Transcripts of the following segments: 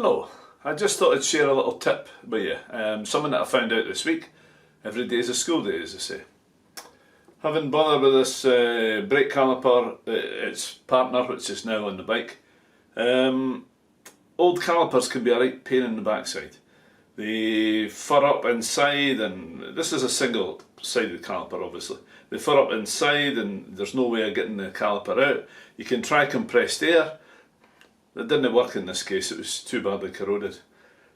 Hello, I just thought I'd share a little tip with you, something that I found out this week. Every day is a school day, as they say. Having bothered with this brake caliper, its partner, which is now on the bike, old calipers can be a right pain in the backside. They fur up inside, and this is a single sided caliper obviously. They fur up inside and there's no way of getting the caliper out. You can try compressed air. That didn't work in this case, it was too badly corroded.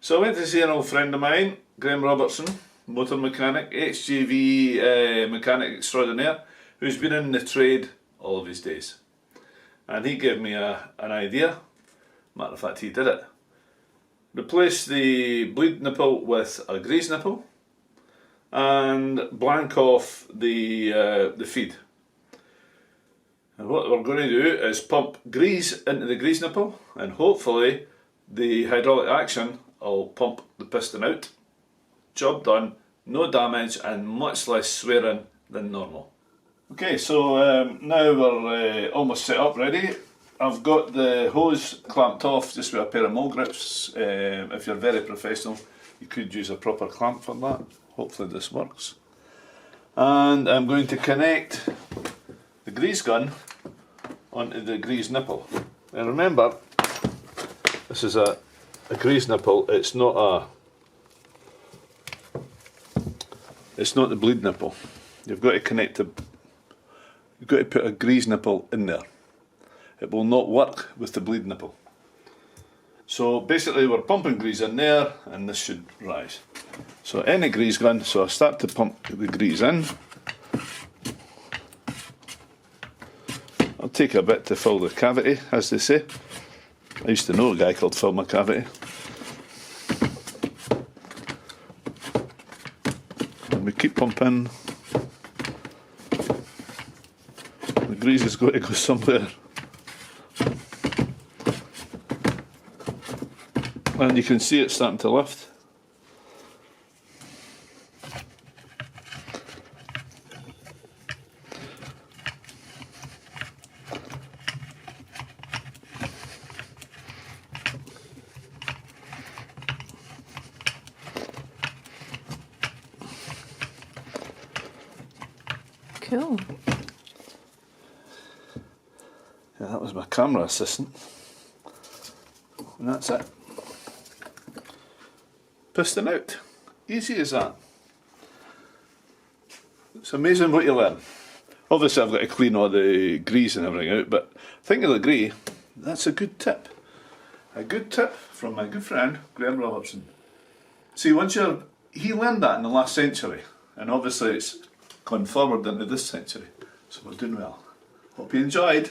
So I went to see an old friend of mine, Graham Robertson, motor mechanic, HGV mechanic extraordinaire, who's been in the trade all of his days. And he gave me an idea. Matter of fact, he did it. Replace the bleed nipple with a grease nipple and blank off the feed. And what we're going to do is pump grease into the grease nipple, and hopefully the hydraulic action will pump the piston out. Job done, no damage and much less swearing than normal. Okay, so now we're almost set up ready. I've got the hose clamped off just with a pair of mole grips. If you're very professional, you could use a proper clamp for that. Hopefully this works. And I'm going to connect the grease gun onto the grease nipple. And remember, this is a grease nipple, it's not the bleed nipple. You've got to you've got to put a grease nipple in there. It will not work with the bleed nipple. So basically we're pumping grease in there and this should rise. So any grease gun, so I start to pump the grease in. I'll take a bit to fill the cavity, as they say. I used to know a guy called Fill My Cavity. And we keep pumping. The grease has got to go somewhere. And you can see it starting to lift. Cool. Yeah, that was my camera assistant. And that's it. Piston out. Easy as that. It's amazing what you learn. Obviously I've got to clean all the grease and everything out, but think you'll agree, that's a good tip. A good tip from my good friend Graham Robertson. See, he learned that in the last century, and obviously it's gone forward into this century, so we're doing well. Hope you enjoyed.